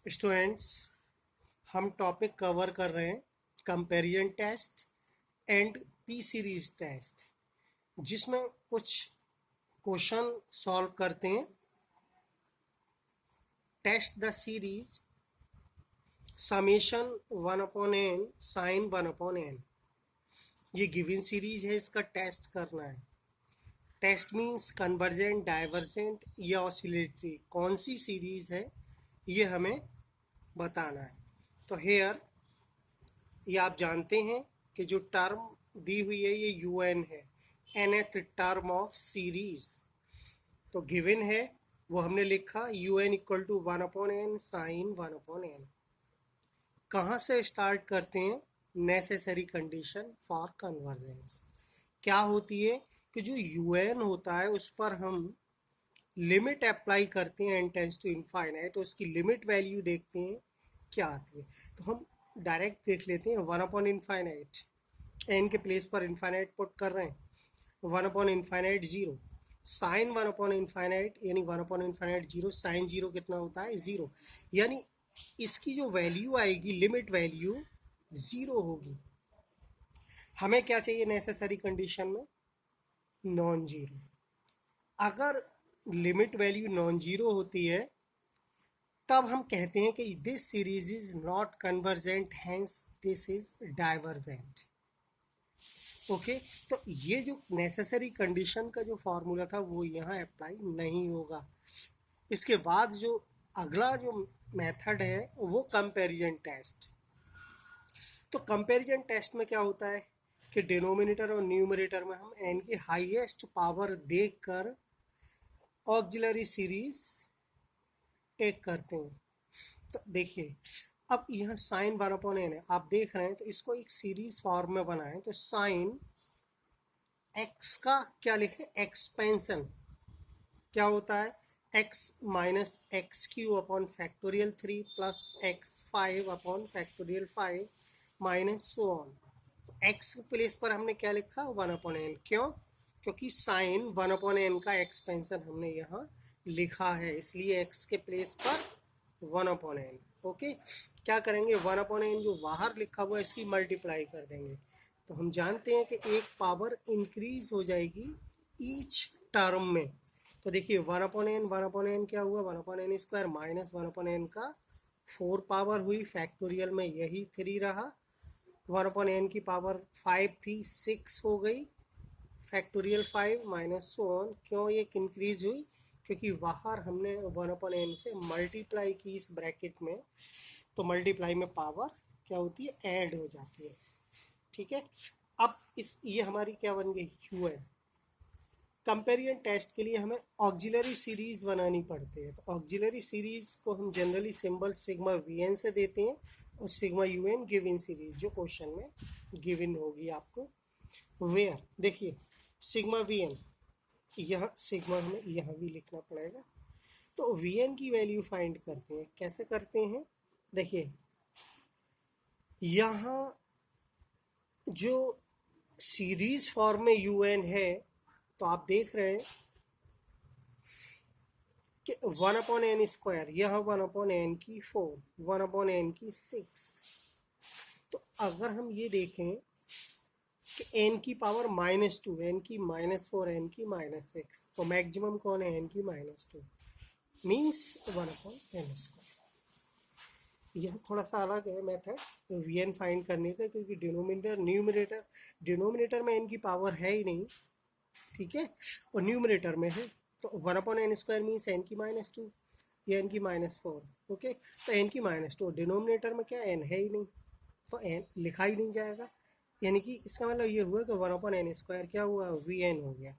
Students, हम topic cover कर रहे हैं comparison test and P series test, जिसमें कुछ क्वेश्चन सॉल्व करते हैं। Test the series summation 1/n sine 1/n। ये गिवन सीरीज है, इसका टेस्ट करना है। टेस्ट मीन्स कन्वर्जेंट, डाइवर्जेंट या ऑसिलेटरी, कौन सी सीरीज है ये हमें बताना है। तो हेयर ये आप जानते हैं कि जो टर्म दी हुई है ये UN है, nth टर्म ऑफ सीरीज। तो गिवन है वो हमने लिखा UN equal to 1/n sine 1/n। कहाँ से स्टार्ट करते हैं? Necessary condition for convergence. क्या होती है कि जो UN होता है उस पर हम लिमिट अप्लाई करते हैं n टेंड्स टू इनफाइनाइट, तो उसकी लिमिट वैल्यू देखते हैं क्या आती है। तो हम डायरेक्ट देख लेते हैं 1/इनफाइनाइट, n के प्लेस पर इनफाइनाइट पुट कर रहे हैं, 1/इनफाइनाइट 0, साइन 1/इनफाइनाइट यानी 1/इनफाइनाइट 0, साइन 0 कितना होता है 0, यानी इसकी जो वैल्यू आएगी लिमिट वैल्यू 0 होगी। हमें क्या चाहिए नेसेसरी कंडीशन में? Non zero. अगर लिमिट वैल्यू नॉन जीरो होती है तब हम कहते हैं कि this series is not convergent, hence this is divergent. Okay, तो ये जो नेसेसरी कंडीशन का जो फॉर्मूला था वो यहाँ अप्लाई नहीं होगा। इसके बाद जो अगला जो मेथड है वो कंपैरिजन टेस्ट। तो कंपैरिजन टेस्ट में क्या होता है कि डिनोमिनेटर और न्यूमरेटर में हम n की हाईएस्ट पावर देखकर ऑक्सिलरी सीरीज टेक करते हैं। तो देखिए, अब यह साइन 1/n है, आप देख रहे हैं, तो इसको एक सीरीज फॉर्म में बनाएं तो साइन x का क्या लिखें? एक्सपेंशन क्या होता है? x minus x Q upon factorial 3 plus x5 upon factorial 5 minus so on. x place पर हमने क्या लिखा? 1/n। क्यों? क्योंकि साइन 1/n का एक्सपेंशन हमने यहाँ लिखा है, इसलिए x के प्लेस पर 1/n। ओके, क्या करेंगे? 1/n जो बाहर लिखा हुआ है इसकी मल्टीप्लाई कर देंगे, तो हम जानते हैं कि एक पावर इंक्रीज हो जाएगी ईच टर्म में। तो देखिए 1/n क्या हुआ? 1/n स्क्वायर माइनस 1/n का 4 पावर हुई, फैक्टोरियल में यही 3 रहा, 1/n की पावर 5 थी 6 हो गई, फैक्टोरियल 5 माइनस सो ऑन। क्यों ये इंक्रीज हुई? क्योंकि बाहर हमने 1/n से मल्टीप्लाई की इस ब्रैकेट में, तो मल्टीप्लाई में पावर क्या होती है? ऐड हो जाती है। ठीक है, अब इस ये हमारी क्या बन गई? UN। कंपेरिजन टेस्ट के लिए हमें ऑक्सिलरी सीरीज बनानी पड़ती है, तो ऑक्सिलरी सीरीज को हम जनरली सिंबल सिग्मा VN से देते हैं और सिग्मा UN गिवन सीरीज जो क्वेश्चन में गिवन होगी आपको। वेयर देखिए सिग्मा VN, यह सिग्मा हमें यहाँ भी लिखना पड़ेगा। तो VN की वैल्यू फाइंड करते हैं, कैसे करते हैं? देखिए यहाँ जो सीरीज फॉर्म में UN है, तो आप देख रहे हैं कि 1/n स्क्वायर, यह 1/n की 4, 1/n की 6। तो अगर हम ये देखें कि n की पावर -2, n की -4, n की -6, तो मैक्सिमम कौन है? n की -2, मीन्स 1/n स्क्वायर। यह थोड़ा सा अलग है मेथड VN फाइंड करने का, क्योंकि डिनोमिनेटर में n की पावर है ही नहीं, ठीक है, और न्यूमरेटर में है। तो 1/n स्क्वायर मीन्स n की -2 या n की -4। ओके, तो n की -2, डिनोमिनेटर में क्या n है ही नहीं, तो n लिखा ही नहीं जाएगा, यानी कि इसका मतलब ये हुआ कि 1/n स्क्वायर क्या हुआ? VN हो गया।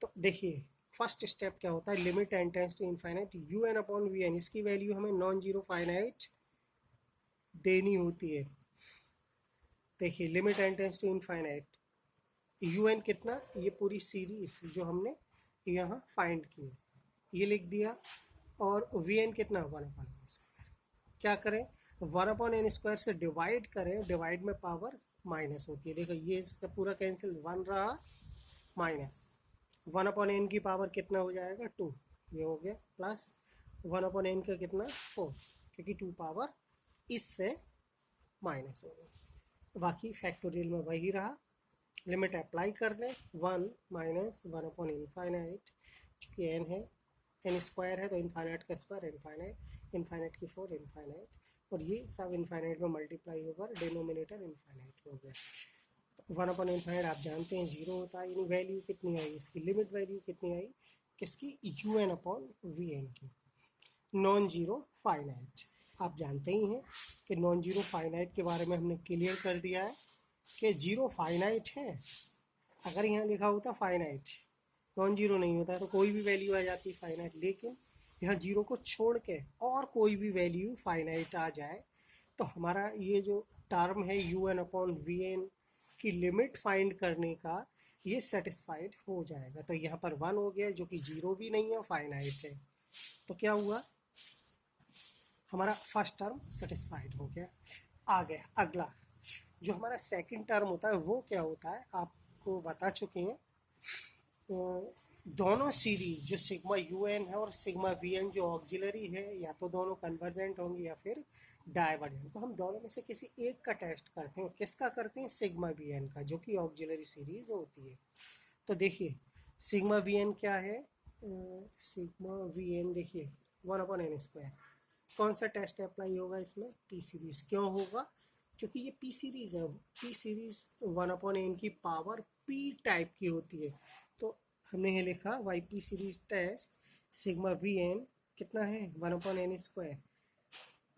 तो देखिए फर्स्ट स्टेप क्या होता है? Limit n tends to infinite UN upon VN, इसकी वैल्यू हमें नॉन जीरो फाइनाइट देनी होती है। देखिए limit n tends to infinite, UN कितना? ये पूरी सीरीज जो हमने यहाँ फाइंड की ये लिख दिया, और VN कितना? 1/n square. क्या करें? 1/n स्क्वायर से डिवाइड करें, डिवाइड में पावर माइनस होती है, देखो ये इससे पूरा कैंसिल, 1 रहा माइनस 1/n की पावर कितना हो जाएगा? 2, ये हो गया, प्लस 1/n का कितना 4, क्योंकि 2 पावर इससे माइनस हो गई। बाकी फैक्टोरियल में वही रहा, लिमिट अप्लाई कर लें 1 माइनस 1/इनफाइनाइट, चूँकि n है, n स्क्वायर है तो इनफाइनाइट का स्क्वायर इनफाइनाइट, इनफाइनाइट की 4 इनफाइनाइट, और ये सब इनफाइनाइट में मल्टीप्लाई होगा, डिनोमिनेटर इनफाइनाइट हो गया। 1/इनफाइनाइट आप जानते हैं 0 होता है, यानी वैल्यू कितनी आई, इसकी लिमिट वैल्यू कितनी आई, किसकी, un/vn की, नॉन जीरो फाइनाइट। आप जानते ही हैं कि नॉन जीरो फाइनाइट के बारे में हमने क्लियर कर दिया है कि जीरो फाइनाइट है। अगर यहाँ लिखा होता फाइनाइट, नॉन जीरो नहीं होता तो कोई भी वैल्यू आ जाती फाइनाइट, लेकिन यहाँ जीरो को छोड़ के और कोई भी वैल्यू फाइनाइट आ जाए तो हमारा ये जो टर्म है un/vn की लिमिट फाइंड करने का ये सेटिस्फाइड हो जाएगा। तो यहाँ पर 1 हो गया जो कि जीरो भी नहीं है, फाइनाइट है, तो क्या हुआ, हमारा फर्स्ट टर्म सेटिस्फाइड हो गया। आ गया अगला, जो हमारा सेकंड टर्म होता है वो क्या होता है, आपको बता चुके हैं। दोनों सीरीज जो सिग्मा un है और सिग्मा vn जो ऑक्सिलरी है, या तो दोनों कन्वर्जेंट होंगे या फिर डाइवर्जेंट। तो हम दोनों में से किसी एक का टेस्ट करते हैं, किसका करते हैं, सिग्मा vn का, जो कि ऑक्सिलरी सीरीज होती है। तो देखिए सिग्मा vn क्या है, सिग्मा vn देखिए 1/n², कौन सा टेस्ट अप्लाई होगा इसमें, पी सीरीज। क्यों होगा, क्योंकि ये पी सीरीज है, पी सीरीज 1/n की पावर पी टाइप की होती है। तो हमने ये लिखा why P series test sigma V N कितना है 1/n²।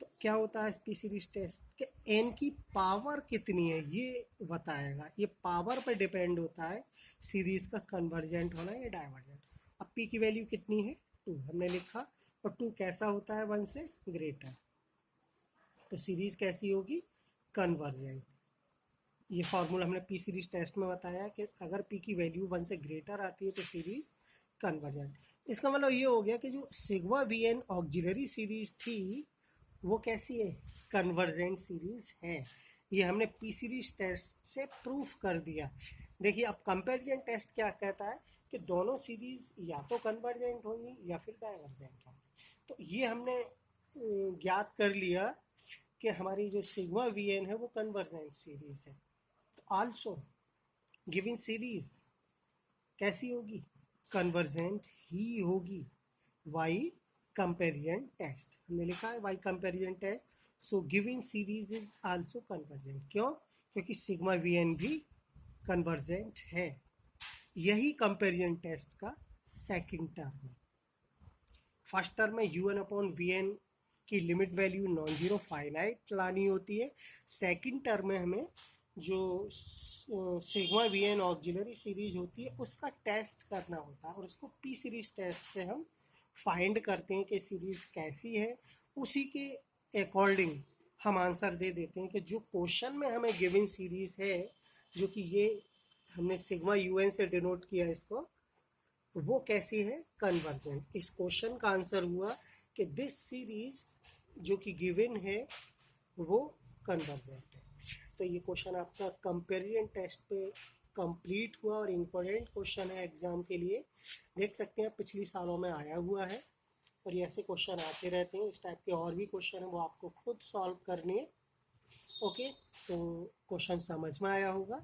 तो क्या होता है इस पी सीरीज टेस्ट के एन की पावर कितनी है ये बताएगा, ये पावर पर डिपेंड होता है सीरीज का कन्वर्जेंट होना या डाइवर्जेंट। अब पी की वैल्यू कितनी है 2 हमने लिखा, और 2 कैसा होता है 1 से ग्रेटर, तो सीरीज कैसी होगी, कन्वर्जेंट। ये फार्मूला हमने पी सीरीज टेस्ट में बताया कि अगर पी की वैल्यू 1 से ग्रेटर आती है तो सीरीज कन्वर्जेंट। इसका मतलब ये हो गया कि जो sigma V N auxiliary series थी वो कैसी है, कन्वर्जेंट सीरीज है। ये हमने पी सीरीज टेस्ट से प्रूफ कर दिया। देखिए अब कंपैरिजन टेस्ट क्या कहता है कि दोनों सीरीज या तो कन्वर्जेंट होंगी या फिर डाइवर्जेंट होंगी। तो ये हमने ज्ञात कर लिया कि हमारी जो सिग्मा वी एन है वो कन्वर्जेंट सीरीज है। तो आल्सो गिवन सीरीज कैसी होगी, कन्वर्जेंट ही होगी। वाई कंपैरिजन टेस्ट हमने लिखा है, why comparison test, so given series is also convergent. क्यों, क्योंकि सिग्मा वी एन भी कन्वर्जेंट है। यही कंपैरिजन टेस्ट का सेकंड टर्म है। फर्स्ट टर्म में un/vn की limit value non zero finite लानी होती है। सेकंड टर्म में हमें जो सिग्मा vn ऑक्सिलरी सीरीज होती है उसका टेस्ट करना होता है, और उसको पी सीरीज टेस्ट से हम फाइंड करते हैं कि सीरीज कैसी है। उसी के अकॉर्डिंग हम आंसर दे देते हैं कि जो क्वेश्चन में हमें गिवन सीरीज है, जो कि ये हमने सिग्मा un से डिनोट किया इसको, वो कैसी है, कन्वर्जेंट। इस क्वेश्चन का आंसर हुआ कि दिस सीरीज जो कि गिवन है वो कन्वर्जेंट है। तो ये क्वेश्चन आपका कंपैरिजन टेस्ट पे कंप्लीट हुआ और इम्पोर्टेंट क्वेश्चन है एग्जाम के लिए। देख सकते हैं पिछली सालों में आया हुआ है और ये ऐसे क्वेश्चन आते रहते हैं। इस टाइप के और भी क्वेश्चन है वो आपको खुद सॉल्व करने हैं। ओके, तो क्वेश्चन समझ में आया होगा।